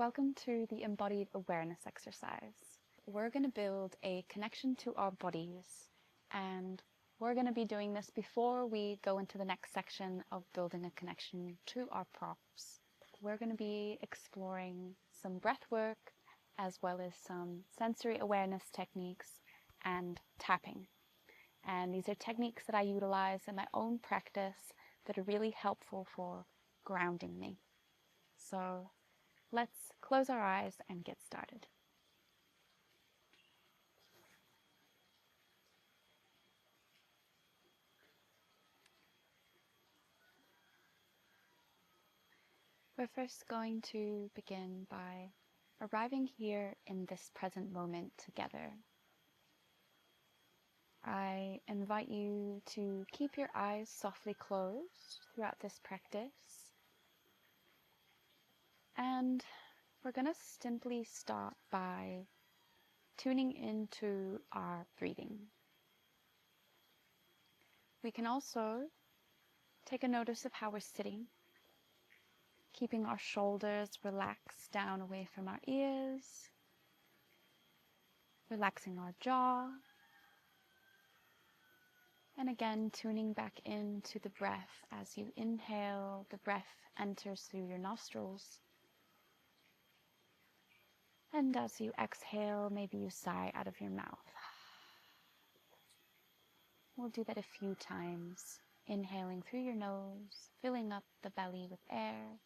Welcome to the Embodied Awareness exercise. We're going to build a connection to our bodies, and we're going to be doing this before we go into the next section of building a connection to our props. We're going to be exploring some breath work as well as some sensory awareness techniques and tapping. And these are techniques that I utilize in my own practice that are really helpful for grounding me. So let's close our eyes and get started. We're first going to begin by arriving here in this present moment together. I invite you to keep your eyes softly closed throughout this practice. And we're going to simply start by tuning into our breathing. We can also take a notice of how we're sitting, keeping our shoulders relaxed down away from our ears, relaxing our jaw, and again tuning back into the breath. As you inhale, the breath enters through your nostrils. And as you exhale, maybe you sigh out of your mouth. We'll do that a few times. Inhaling through your nose, filling up the belly with air.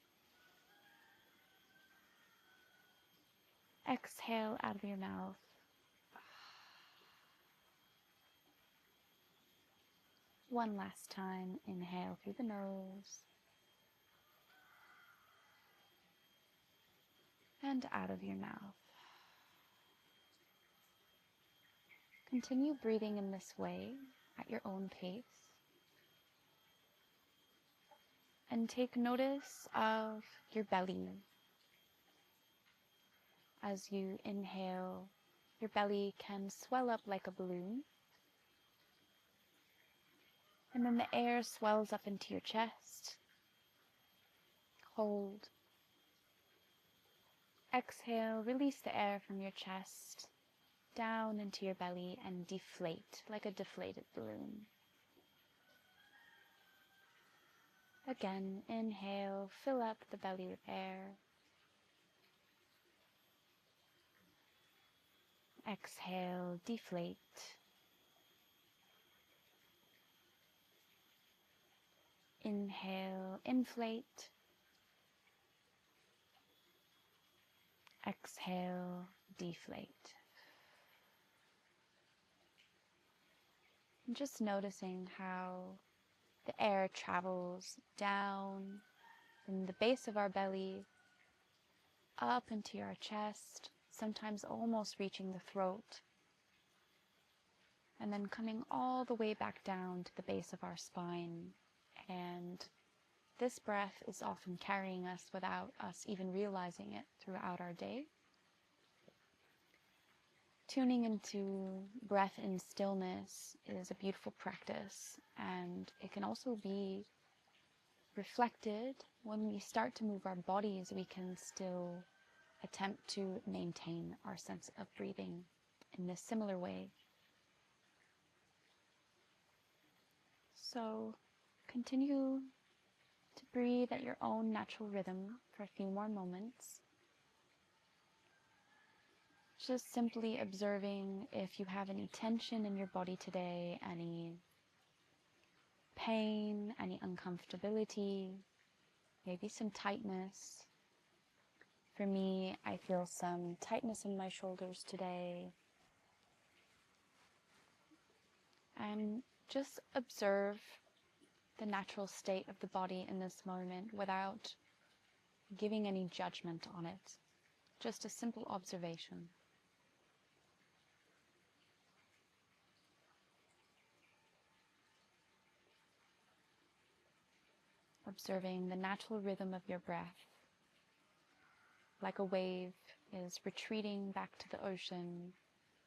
Exhale out of your mouth. One last time, inhale through the nose. And out of your mouth. Continue breathing in this way at your own pace. And take notice of your belly. As you inhale, your belly can swell up like a balloon. And then the air swells up into your chest. Hold. Exhale, release the air from your chest down into your belly and deflate like a deflated balloon. Again, inhale, fill up the belly with air. Exhale, deflate. Inhale, inflate. Exhale, deflate. And just noticing how the air travels down from the base of our belly, up into our chest, sometimes almost reaching the throat, and then coming all the way back down to the base of our spine. And this breath is often carrying us without us even realizing it throughout our day. Tuning into breath in stillness is a beautiful practice, and it can also be reflected when we start to move our bodies. We can still attempt to maintain our sense of breathing in this similar way. So continue to breathe at your own natural rhythm for a few more moments. Just simply observing if you have any tension in your body today, any pain, any uncomfortability, maybe some tightness. For me, I feel some tightness in my shoulders today. And just observe the natural state of the body in this moment without giving any judgment on it. Just a simple observation. Observing the natural rhythm of your breath, like a wave is retreating back to the ocean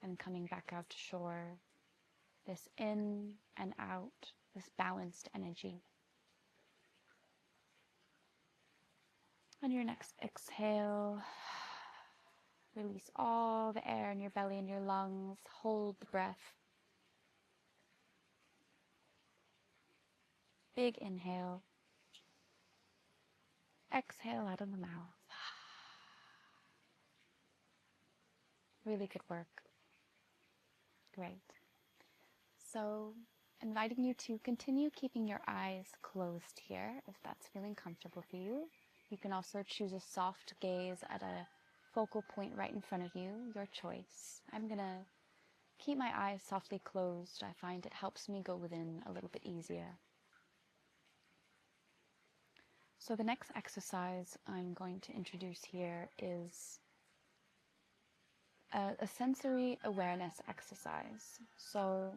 and coming back out to shore. This in and out, this balanced energy. On your next exhale, Release all the air in your belly and your lungs. Hold the breath. Big inhale. Exhale out of the mouth. Really good work. Great. So, inviting you to continue keeping your eyes closed here, if that's feeling comfortable for you. You can also choose a soft gaze at a focal point right in front of you, your choice. I'm gonna keep my eyes softly closed. I find it helps me go within a little bit easier. So the next exercise I'm going to introduce here is a sensory awareness exercise. So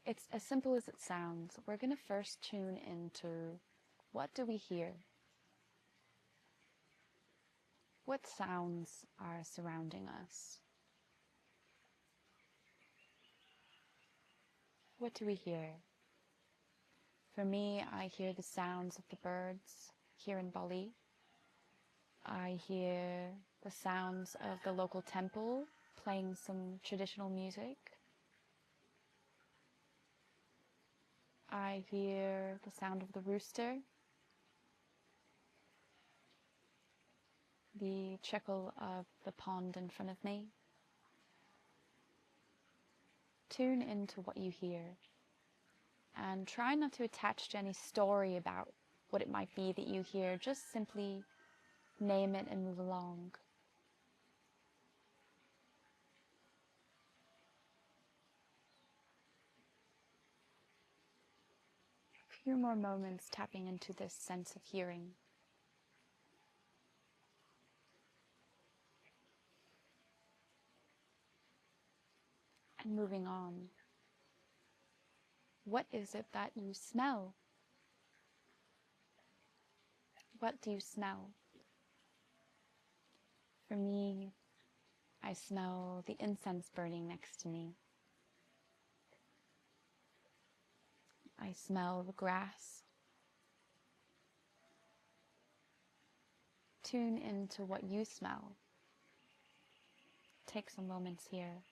it's as simple as it sounds. We're going to first tune into what do we hear? What sounds are surrounding us? What do we hear? For me, I hear the sounds of the birds here in Bali. I hear the sounds of the local temple playing some traditional music. I hear the sound of the rooster, the trickle of the pond in front of me. Tune into what you hear and try not to attach to any story about what it might be that you hear. Just simply name it and move along. A few more moments tapping into this sense of hearing. And moving on. What is it that you smell? What do you smell? For me, I smell the incense burning next to me. I smell the grass. Tune into what you smell. Take some moments here.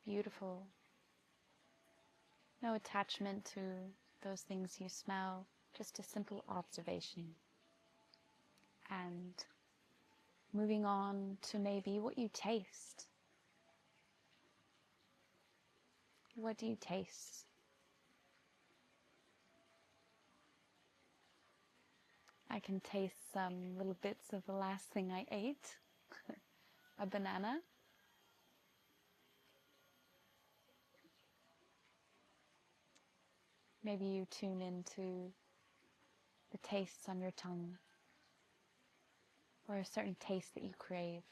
Beautiful. No attachment to those things you smell, just a simple observation. And moving on to maybe what you taste. What do you taste? I can taste some little bits of the last thing I ate, a banana. Maybe you tune into the tastes on your tongue, or a certain taste that you crave.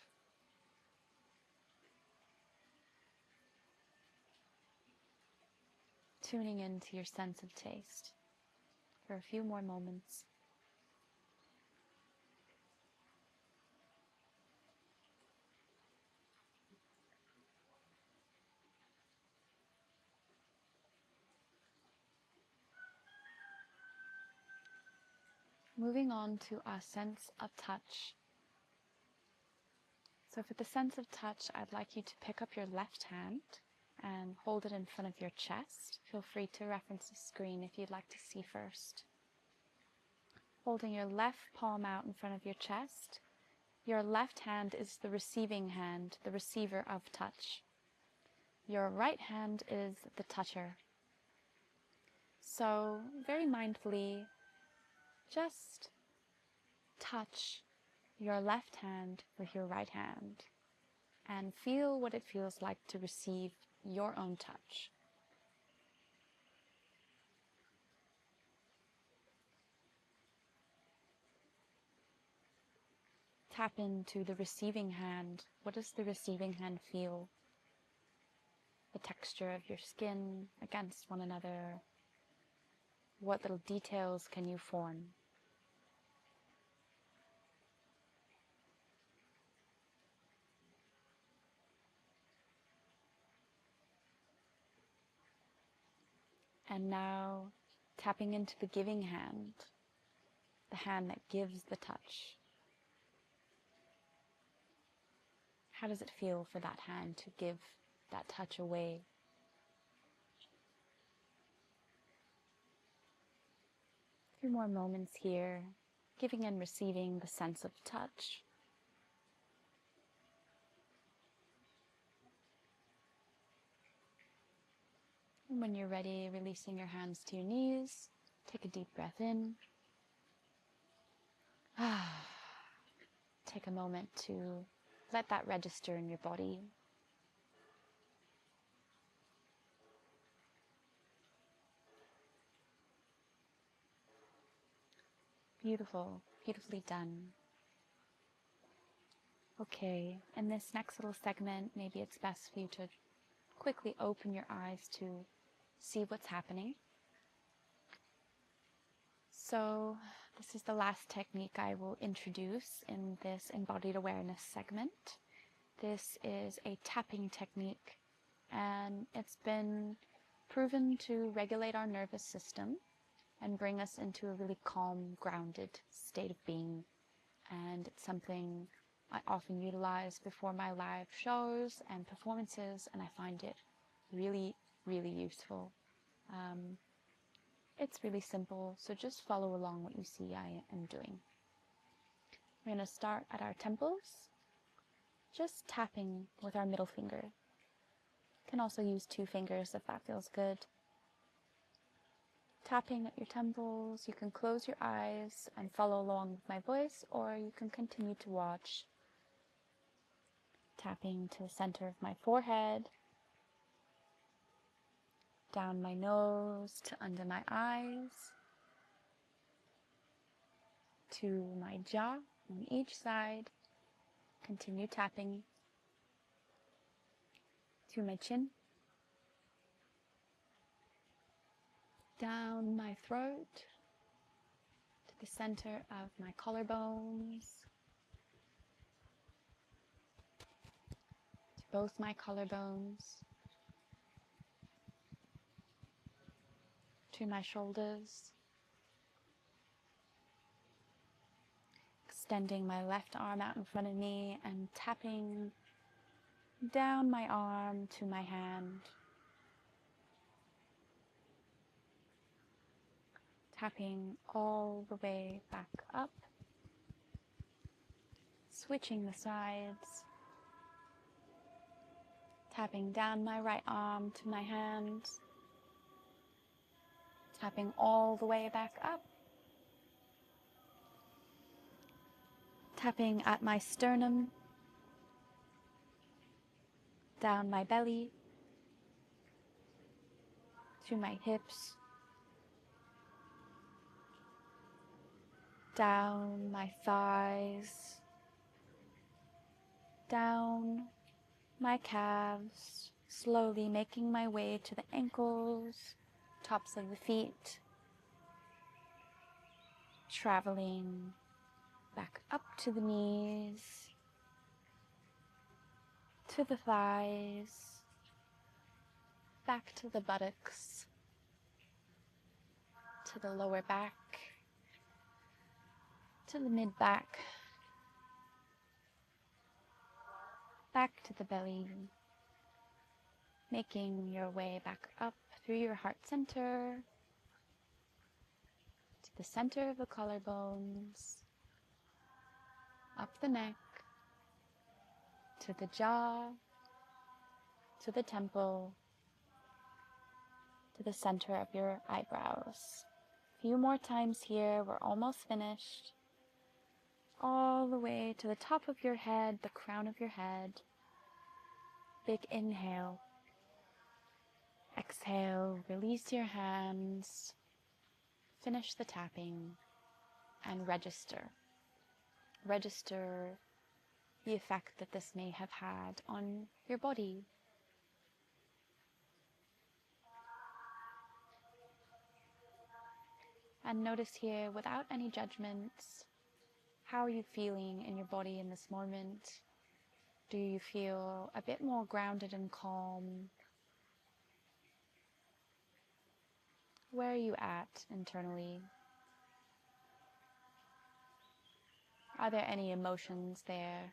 Tuning into your sense of taste for a few more moments. Moving on to our sense of touch. So for the sense of touch, I'd like you to pick up your left hand and hold it in front of your chest. Feel free to reference the screen if you'd like to see first. Holding your left palm out in front of your chest, your left hand is the receiving hand, the receiver of touch. Your right hand is the toucher. So very mindfully, just touch your left hand with your right hand and feel what it feels like to receive your own touch. Tap into the receiving hand. What does the receiving hand feel? The texture of your skin against one another. What little details can you form? And now tapping into the giving hand, the hand that gives the touch. How does it feel for that hand to give that touch away? A few more moments here, giving and receiving the sense of touch. And when you're ready, releasing your hands to your knees, take a deep breath in. Take a moment to let that register in your body. Beautiful, beautifully done. Okay, in this next little segment, maybe it's best for you to quickly open your eyes to see what's happening. So this is the last technique I will introduce in this embodied awareness segment. This is a tapping technique, and it's been proven to regulate our nervous system and bring us into a really calm, grounded state of being. And it's something I often utilize before my live shows and performances, and I find it really, really useful. It's really simple, so just follow along what you see I am doing. We're going to start at our temples, just tapping with our middle finger. You can also use 2 fingers if that feels good. Tapping at your temples, you can close your eyes and follow along with my voice, or you can continue to watch. Tapping to the center of my forehead, down my nose to under my eyes, to my jaw on each side. Continue tapping to my chin, down my throat, to the center of my collarbones, to both my collarbones, to my shoulders, extending my left arm out in front of me and tapping down my arm to my hand, tapping all the way back up, switching the sides, tapping down my right arm to my hand, tapping all the way back up, tapping at my sternum, down my belly, to my hips, down my thighs, down my calves, slowly making my way to the ankles, tops of the feet, traveling back up to the knees, to the thighs, back to the buttocks, to the lower back, to the mid-back, back to the belly, making your way back up through your heart center, to the center of the collarbones, up the neck, to the jaw, to the temple, to the center of your eyebrows. A few more times here, we're almost finished. All the way to the top of your head, the crown of your head. Big inhale. Exhale, release your hands. Finish the tapping and register. Register the effect that this may have had on your body. And notice here, without any judgments, how are you feeling in your body in this moment? Do you feel a bit more grounded and calm? Where are you at internally? Are there any emotions there?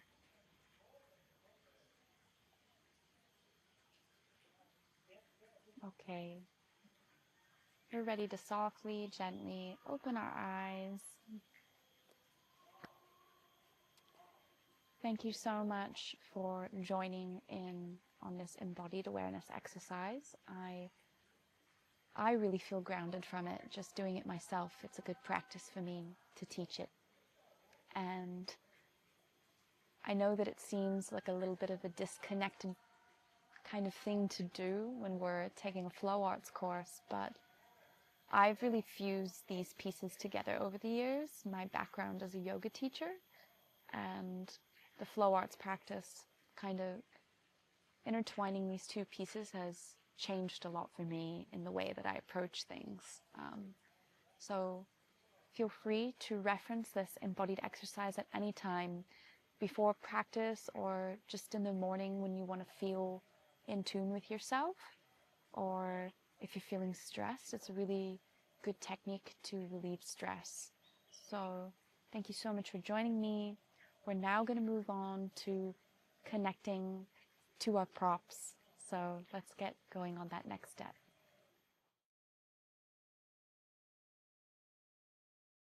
Okay. We're ready to softly, gently open our eyes. Thank you so much for joining in on this embodied awareness exercise. I really feel grounded from it, just doing it myself. It's a good practice for me to teach it. And I know that it seems like a little bit of a disconnected kind of thing to do when we're taking a flow arts course, but I've really fused these pieces together over the years. My background as a yoga teacher and the flow arts practice, kind of intertwining these two pieces has changed a lot for me in the way that I approach things. So feel free to reference this embodied exercise at any time before practice or just in the morning when you want to feel in tune with yourself, or if you're feeling stressed. It's a really good technique to relieve stress. So thank you so much for joining me. We're now going to move on to connecting to our props. So let's get going on that next step.